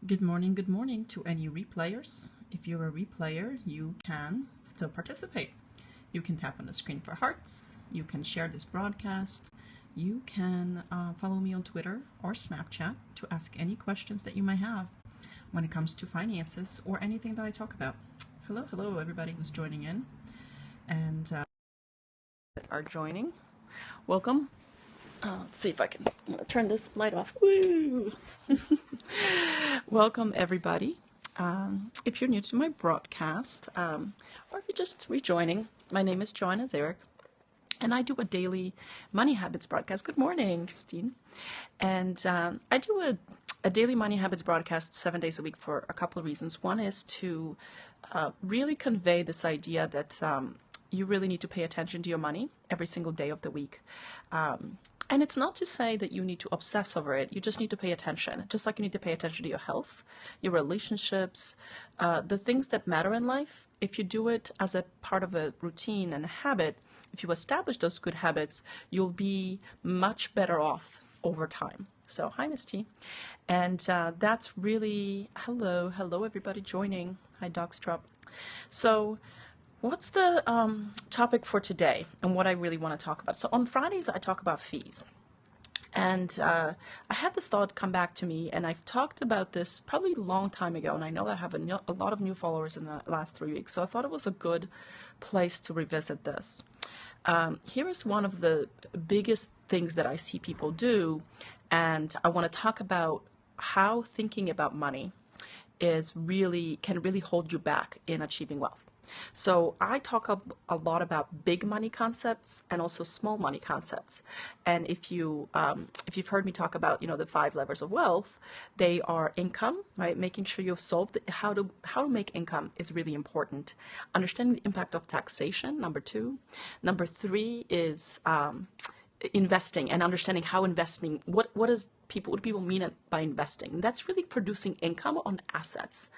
Good morning to any replayers. If you're a replayer, you can still participate. You can tap on the screen for hearts, you can share this broadcast, you can follow me on Twitter or Snapchat to ask any questions that you might have when it comes to finances or anything that I talk about. Hello everybody who's joining in and are joining. Welcome. Let's see if I can turn this light off. Woo! Welcome, everybody. If you're new to my broadcast, or if you're just rejoining, my name is joannazarach, and I do a daily money habits broadcast. Good morning, Christine. And I do a daily money habits broadcast 7 days a week for a couple of reasons. One is to really convey this idea that you really need to pay attention to your money every single day of the week. And it's not to say that you need to obsess over it. You just need to pay attention. Just like you need to pay attention to your health, your relationships, the things that matter in life. If you do it as a part of a routine and a habit, if you establish those good habits, you'll be much better off over time. So, hi, Miss T. And that's really, hello everybody joining. Hi, Dogstrop. So, what's the topic for today and what I really want to talk about? So on Fridays, I talk about fees. And I had this thought come back to me, and I've talked about this probably a long time ago, and I know that I have a lot of new followers in the last 3 weeks, so I thought it was a good place to revisit this. Here is one of the biggest things that I see people do, and I want to talk about how thinking about money can really hold you back in achieving wealth. So I talk a lot about big money concepts and also small money concepts. And if you've heard me talk about the 5 levers of wealth, they are income, right? Making sure you've solved how to make income is really important. Understanding the impact of taxation, number 2. Number 3 is investing and understanding how investing, what do people mean by investing? That's really producing income on assets.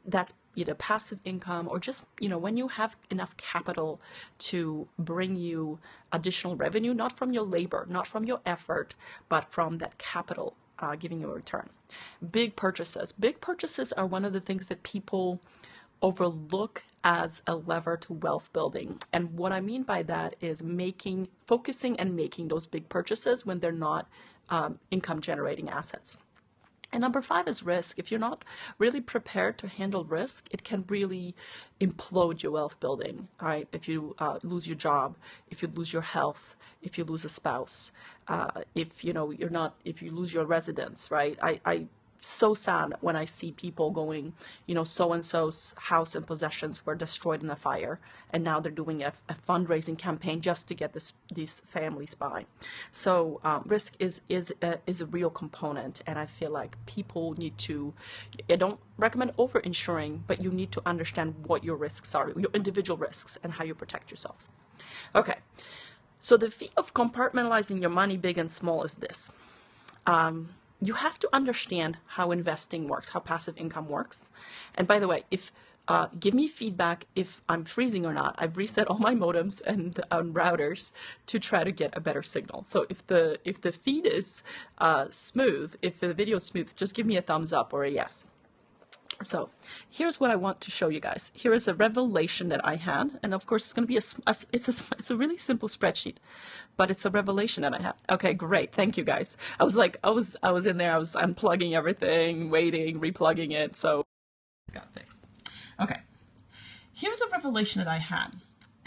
That's either passive income or just, when you have enough capital to bring you additional revenue, not from your labor, not from your effort, but from that capital giving you a return. Big purchases. Big purchases are one of the things that people overlook as a lever to wealth building. And what I mean by that is focusing and making those big purchases when they're not income generating assets. And number 5 is risk. If you're not really prepared to handle risk, it can really implode your wealth building. All right, if you lose your job, if you lose your health, if you lose a spouse, if you lose your residence, right? I so sad when I see people going, so and so's house and possessions were destroyed in a fire, and now they're doing a fundraising campaign just to get these families by. So risk is a real component, and I feel like people need to. I don't recommend over-insuring, but you need to understand what your risks are, your individual risks, and how you protect yourselves. Okay, so the fee of compartmentalizing your money, big and small, is this. You have to understand how investing works, how passive income works. And by the way, give me feedback if I'm freezing or not. I've reset all my modems and routers to try to get a better signal. So if the feed is smooth, if the video is smooth, just give me a thumbs up or a yes. So here's what I want to show you guys. Here is a revelation that I had, and of course it's going to be it's a really simple spreadsheet, but it's a revelation that I had. Okay, great, thank you guys. I was in there, I was unplugging everything, waiting, replugging it, so it got fixed. Okay, here's a revelation that I had,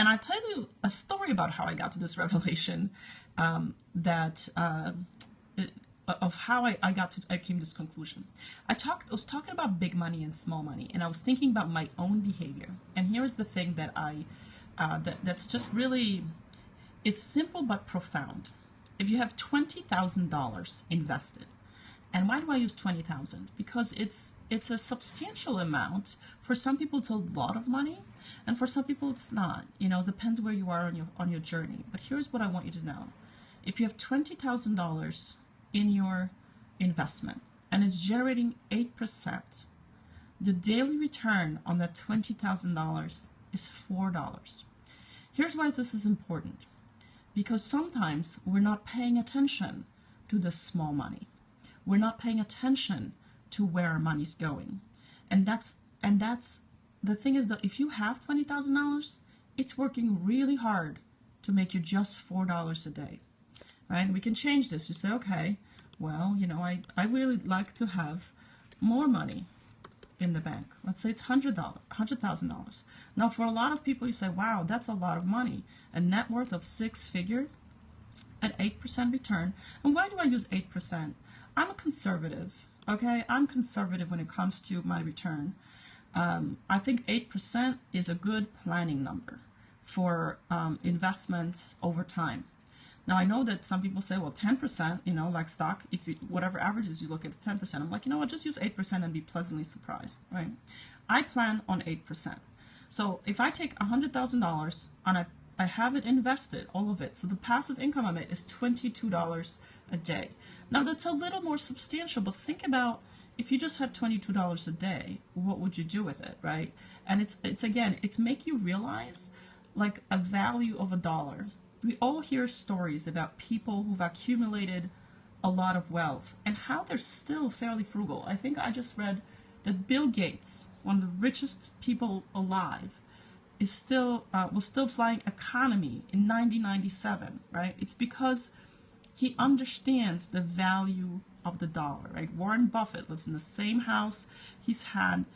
and I'll tell you a story about how I got to this revelation, of how I came to this conclusion. I was talking about big money and small money, and I was thinking about my own behavior. And here's the thing that that's just really, it's simple but profound. If you have $20,000 invested, and why do I use 20,000? Because it's a substantial amount. For some people, it's a lot of money, and for some people, it's not. Depends where you are on your journey. But here's what I want you to know: if you have $20,000 in your investment and it's generating 8%, the daily return on that $20,000 is $4. Here's why this is important: because sometimes we're not paying attention to the small money. We're not paying attention to where our money's going. And that's the thing is that if you have $20,000, it's working really hard to make you just $4 a day, right? We can change this. You say, okay, well, you know, I really like to have more money in the bank. Let's say it's $100,000. Now, for a lot of people, you say, wow, that's a lot of money. A net worth of 6-figure at 8% return. And why do I use 8%? I'm a conservative, okay? I'm conservative when it comes to my return. I think 8% is a good planning number for investments over time. Now, I know that some people say, well, 10%, you know, like stock, if you, whatever averages you look at, it's 10%. I'm like, you know what, just use 8% and be pleasantly surprised, right? I plan on 8%. So if I take $100,000 and I have it invested, all of it, so the passive income on it is $22 a day. Now, that's a little more substantial, but think about if you just had $22 a day, what would you do with it, right? And it's again, it's make you realize like a value of $1. We all hear stories about people who've accumulated a lot of wealth and how they're still fairly frugal. I think I just read that Bill Gates, one of the richest people alive, is still was still flying economy in 1997, right? It's because he understands the value of the dollar, right? Warren Buffett lives in the same house he's had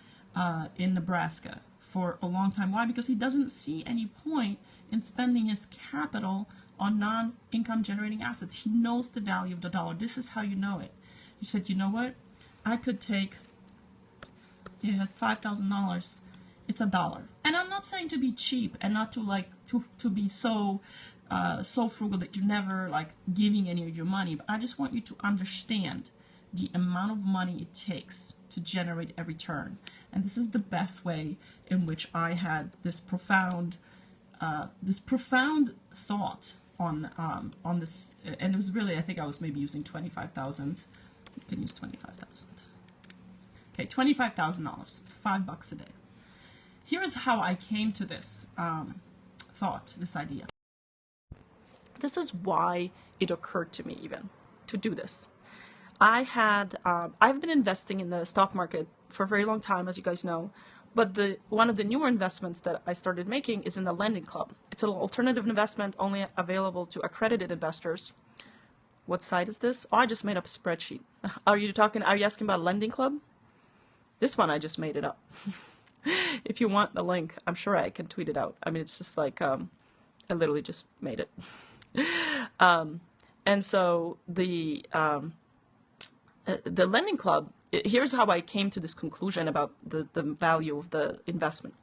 in Nebraska for a long time. Why? Because he doesn't see any point in spending his capital on non-income generating assets. He knows the value of the dollar. This is how you know it. You said, you know what? I could take, you had $5,000. It's $1. And I'm not saying to be cheap and not to like to be so so frugal that you're never like giving any of your money, but I just want you to understand the amount of money it takes to generate a return. And this is the best way in which I had this profound thought on this, and it was really, I think I was maybe using 25,000. You can use 25,000. Okay, $25,000. It's $5 a day. Here is how I came to this thought, this idea. This is why it occurred to me even to do this. I've been investing in the stock market for a very long time, as you guys know, but one of the newer investments that I started making is in the Lending Club. It's an alternative investment only available to accredited investors. What site is this? Oh, I just made up a spreadsheet. Are you asking about Lending Club? This one, I just made it up. If you want the link, I'm sure I can tweet it out. I mean, it's just like, I literally just made it. And so the Lending Club, here's how I came to this conclusion about the value of the investment.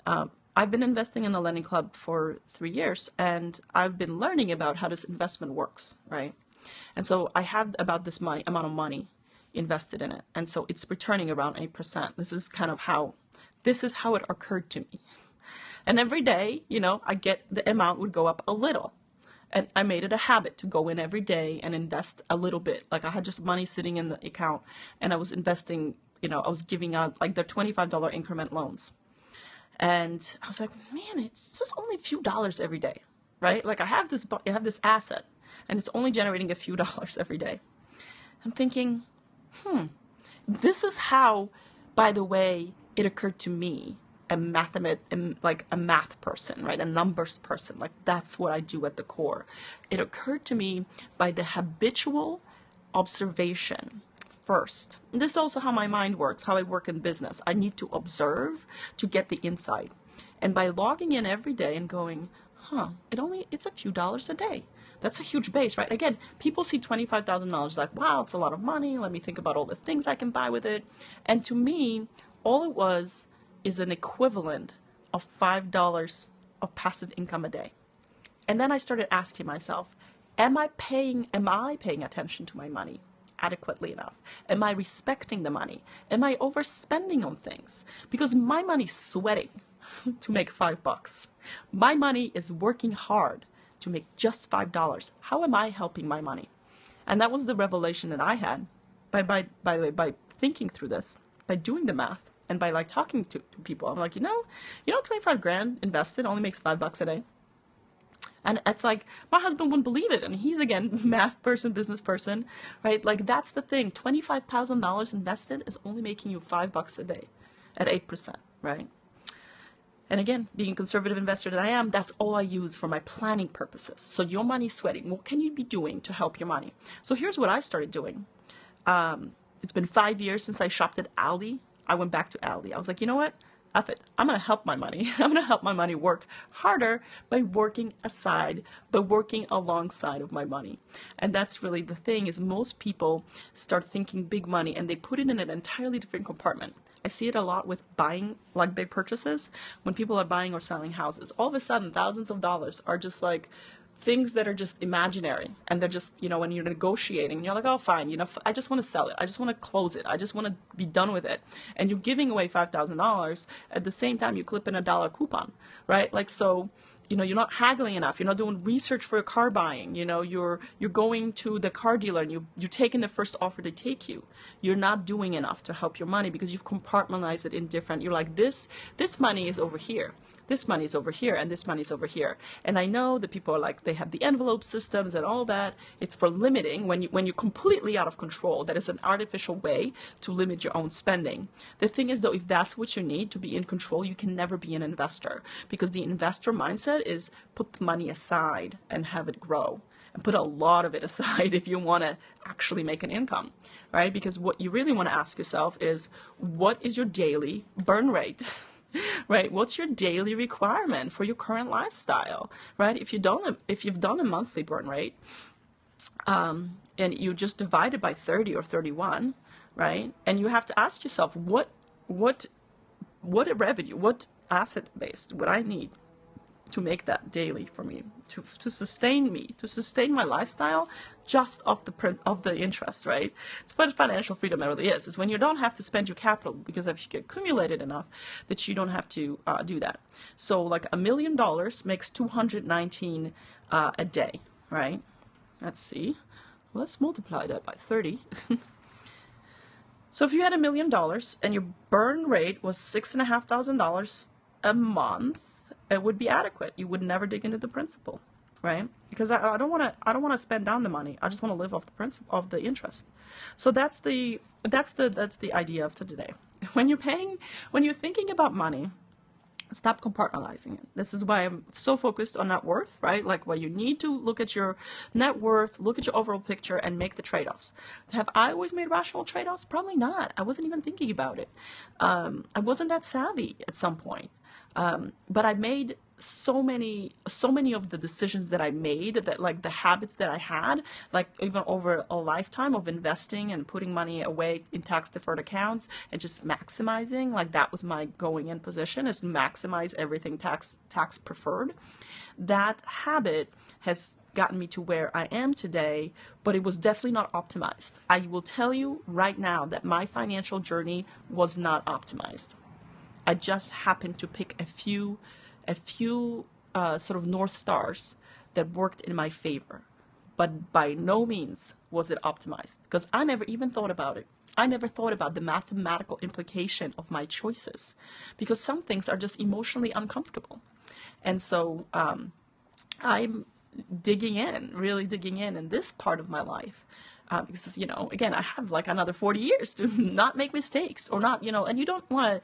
I've been investing in the Lending Club for 3 years, and I've been learning about how this investment works, right? And so I have about this amount of money invested in it, and so it's returning around 8%. This is how it occurred to me. And every day, you know, the amount would go up a little. And I made it a habit to go in every day and invest a little bit. Like I had just money sitting in the account and I was investing, you know, I was giving out like the $25 increment loans. And I was like, man, it's just only a few dollars every day, right? Like I have this asset and it's only generating a few dollars every day. I'm thinking, this is how, by the way, it occurred to me, a math person, right? A numbers person. Like that's what I do at the core. It occurred to me by the habitual observation first. And this is also how my mind works, how I work in business. I need to observe to get the insight. And by logging in every day and going, it's a few dollars a day. That's a huge base, right? Again, people see $25,000 like, wow, it's a lot of money. Let me think about all the things I can buy with it. And to me, all it was is an equivalent of $5 of passive income a day. And then I started asking myself, am I paying attention to my money adequately enough? Am I respecting the money? Am I overspending on things? Because my money's sweating to make $5. My money is working hard to make just $5. How am I helping my money? And that was the revelation that I had by thinking through this, by doing the math. And by like talking to people, I'm like, you know, 25 grand invested only makes $5 a day. And it's like, my husband wouldn't believe it. And he's, again, math person, business person, right? Like, that's the thing. $25,000 invested is only making you $5 a day at 8%, right? And again, being a conservative investor that I am, that's all I use for my planning purposes. So your money's sweating. What can you be doing to help your money? So here's what I started doing. It's been 5 years since I shopped at Aldi. I went back to Aldi. I was like, you know what? F it. I'm going to help my money. I'm going to help my money work harder by working alongside of my money. And that's really the thing, is most people start thinking big money and they put it in an entirely different compartment. I see it a lot with buying, like big purchases. When people are buying or selling houses, all of a sudden thousands of dollars are just like things that are just imaginary, and they're just, when you're negotiating, you're like, oh, fine, I just want to sell it, I just want to close it, I just want to be done with it, and you're giving away $5,000 at the same time you clip in a dollar coupon, right? Like, so you're not haggling enough, you're not doing research for your car buying, you're going to the car dealer and you're taking the first offer they take you. You're not doing enough to help your money because you've compartmentalized it in different, you're like, this money is over here, this money is over here, and this money is over here. And I know that people are like, they have the envelope systems and all that. It's for limiting when you're completely out of control. That is an artificial way to limit your own spending. The thing is, though, if that's what you need to be in control, you can never be an investor, because the investor mindset is put the money aside and have it grow, and put a lot of it aside if you want to actually make an income, right? Because what you really want to ask yourself is, what is your daily burn rate? Right? What's your daily requirement for your current lifestyle, right? If you've done a monthly burn rate, and you just divide it by 30 or 31, right? And you have to ask yourself, what revenue, what asset base would I need to make that daily for me, to sustain my lifestyle, just off the interest, right? It's what financial freedom really is when you don't have to spend your capital, because if you get accumulated enough that you don't have to do that. So like $1 million makes 219 a day, right? Let's see. Let's multiply that by 30. So if you had $1 million and your burn rate was $6,500 a month, it would be adequate. You would never dig into the principal, right? Because I don't want to spend down the money. I just want to live off the principal, of the interest. So that's the idea of today. When you're thinking about money, stop compartmentalizing it. This is why I'm so focused on net worth, right? Like, where you need to look at your net worth, look at your overall picture, and make the trade-offs. Have I always made rational trade-offs? Probably not. I wasn't even thinking about it. I wasn't that savvy at some point. But I made so many of the decisions that I made, that like the habits that I had, like even over a lifetime of investing and putting money away in tax deferred accounts and just maximizing, like that was my going in position, is maximize everything tax preferred. That habit has gotten me to where I am today, but it was definitely not optimized. I will tell you right now that my financial journey was not optimized. I just happened to pick a few sort of North Stars that worked in my favor, but by no means was it optimized, because I never even thought about it. I never thought about the mathematical implication of my choices, because some things are just emotionally uncomfortable. And so I'm really digging in this part of my life. Because, again, I have like another 40 years to not make mistakes, or not, and you're never going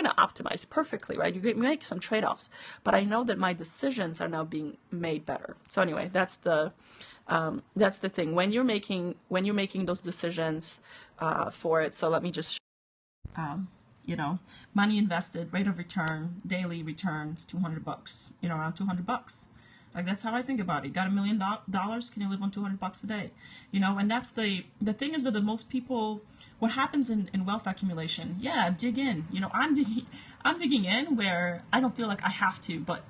to optimize perfectly, right? You make some trade-offs, but I know that my decisions are now being made better. So anyway, that's the thing. When you're making those decisions for it. So let me just, money invested, rate of return, daily returns, $200, around $200. Like, that's how I think about it. Got $1 million? Can you live on $200 a day? And that's the thing, is that the most people, what happens in wealth accumulation, dig in. I'm digging in where I don't feel like I have to, but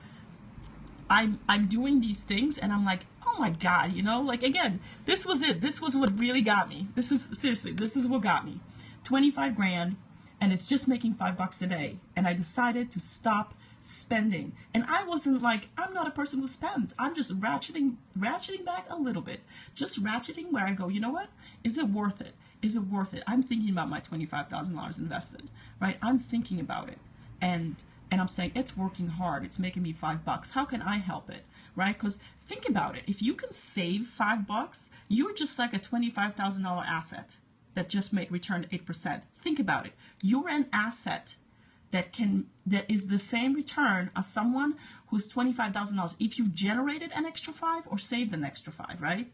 I'm doing these things and I'm like, oh my God, like, again, this was it. This was what really got me. This is what got me. 25 grand, and it's just making $5 a day. And I decided to stop spending. And I wasn't like, I'm not a person who spends. I'm just ratcheting back a little bit. Just ratcheting where I go, you know what? Is it worth it? Is it worth it? I'm thinking about my $25,000 invested, right? I'm thinking about it. And and I'm saying it's working hard, it's making me $5. How can I help it, right? Because think about it. If you can save $5, you're just like a $25,000 asset that just made returned 8%. Think about it. You're an asset that is the same return as someone who's $25,000 if you generated an extra 5 or saved an extra 5, right?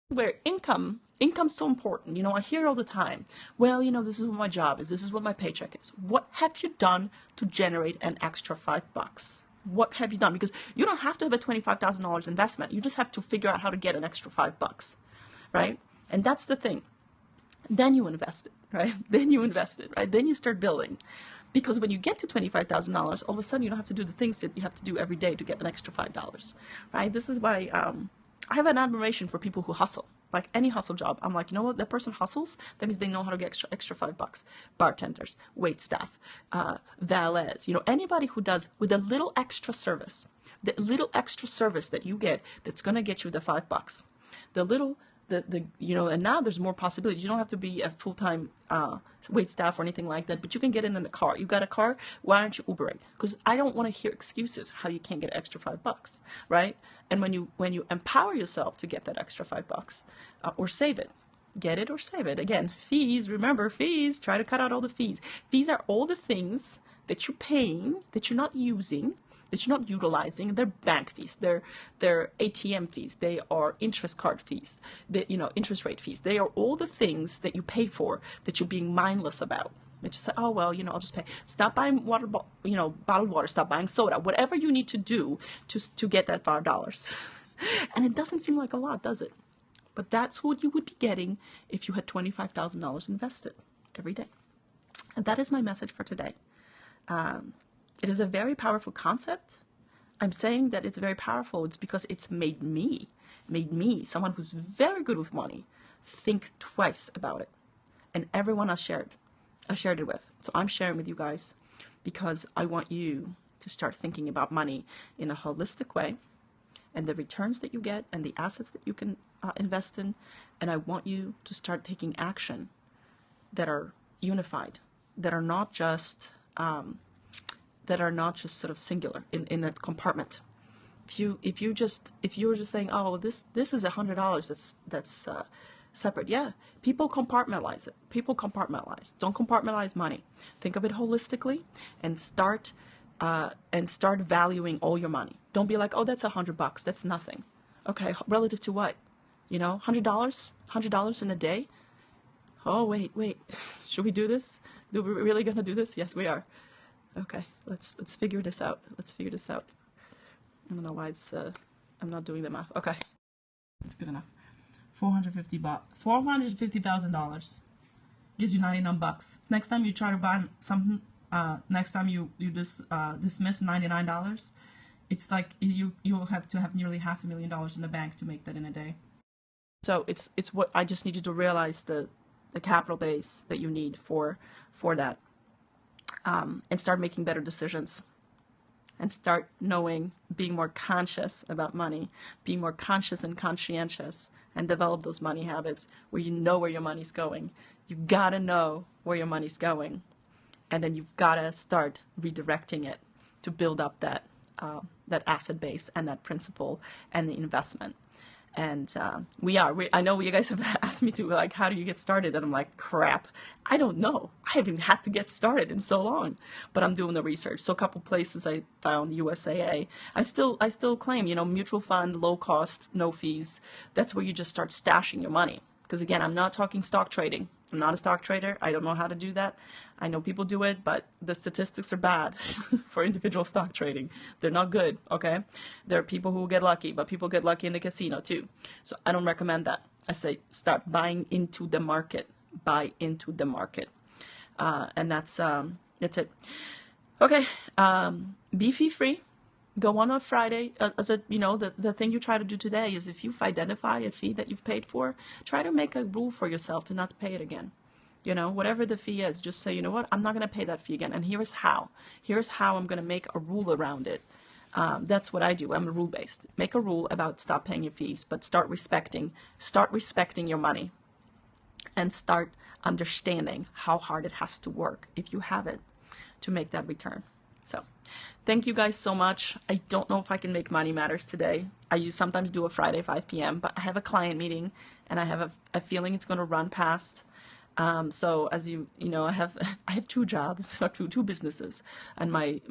Where income's so important. I hear all the time, well, this is what my job is, this is what my paycheck is. What have you done to generate an extra $5? What have you done? Because you don't have to have a $25,000 investment. You just have to figure out how to get an extra $5, right? And that's the thing. Then you invest it, right? Then you start building. Because when you get to $25,000, all of a sudden you don't have to do the things that you have to do every day to get an extra $5, right? This is why I have an admiration for people who hustle. Like any hustle job, I'm like, you know what? That person hustles. That means they know how to get extra $5. Bartenders, wait staff, valets. Anybody who does with a little extra service, the little extra service that you get that's gonna get you the $5. And now there's more possibilities. You don't have to be a full-time wait staff or anything like that, but you can get in a car. You got a car, why aren't you Ubering? Because I don't want to hear excuses how you can't get an extra $5, right? And when you empower yourself to get that extra $5 or save it, get it or save it. Again, fees, remember fees, try to cut out all the fees. Fees are all the things that you're paying that you're not using, that you're not utilizing. They're bank fees, they're ATM fees, they are interest card fees, interest rate fees. They are all the things that you pay for that you're being mindless about. That you say, oh well, I'll just pay. Stop buying bottled water. Stop buying soda. Whatever you need to do to get that $5. And it doesn't seem like a lot, does it? But that's what you would be getting if you had $25,000 invested every day. And that is my message for today. It is a very powerful concept. I'm saying that it's very powerful. It's because it's made me, someone who's very good with money, think twice about it. And everyone I shared it with. So I'm sharing with you guys because I want you to start thinking about money in a holistic way and the returns that you get and the assets that you can invest in. And I want you to start taking action that are unified, that are not just sort of singular in a compartment. If you were just saying, oh, this is $100 that's separate. Yeah, people compartmentalize it. Don't compartmentalize money. Think of it holistically and start valuing all your money. Don't be like, oh, that's $100. That's nothing. Okay, relative to what? $100 in a day. Oh, wait. Should we do this? Are we really gonna do this? Yes, we are. Okay, let's figure this out. I don't know why I'm not doing the math. Okay, it's good enough. $450,000 gives you $99. Next time you try to buy something, next time you dismiss $99, it's like you'll have to have nearly $500,000 in the bank to make that in a day. So it's what I just need you to realize the capital base that you need for that, and start making better decisions. And start being more conscious about money, being more conscious and conscientious, and develop those money habits where you know where your money's going. You gotta know where your money's going, and then you've gotta start redirecting it to build up that asset base and that principal and the investment. And I know you guys have asked me to, like, how do you get started? And I'm like, crap, I don't know. I haven't had to get started in so long, but I'm doing the research. So a couple places I found USAA. I still claim, mutual fund, low cost, no fees. That's where you just start stashing your money. Because again, I'm not talking stock trading. I'm not a stock trader. I don't know how to do that. I know people do it, but the statistics are bad for individual stock trading. They're not good, okay? There are people who get lucky, but people get lucky in the casino too. So I don't recommend that. I say start buying into the market. Buy into the market. And that's it. Okay, be fee free. Go on Friday. The thing you try to do today is if you identify a fee that you've paid for, try to make a rule for yourself to not pay it again. Whatever the fee is, just say, you know what, I'm not going to pay that fee again. And here's how. Here's how I'm going to make a rule around it. That's what I do. I'm rule-based. Make a rule about stop paying your fees, but start respecting your money, and start understanding how hard it has to work, if you have it, to make that return. So thank you guys so much. I don't know if I can make Money Matters today. I sometimes do a Friday 5 p.m., but I have a client meeting and I have a feeling it's going to run past. So as you know, I have two jobs, or two businesses, and my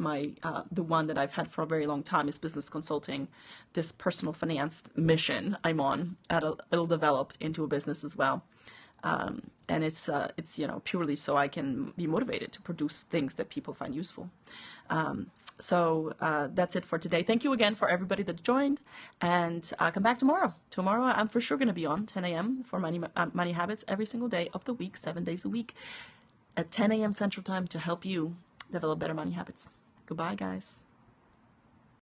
the one that I've had for a very long time is business consulting. This personal finance mission I'm on, it'll develop into a business as well. And it's purely so I can be motivated to produce things that people find useful. So that's it for today. Thank you again for everybody that joined, and come back tomorrow. Tomorrow I'm for sure going to be on 10 a.m. for Money Habits every single day of the week, 7 days a week, at 10 a.m. Central Time to help you develop better money habits. Goodbye, guys.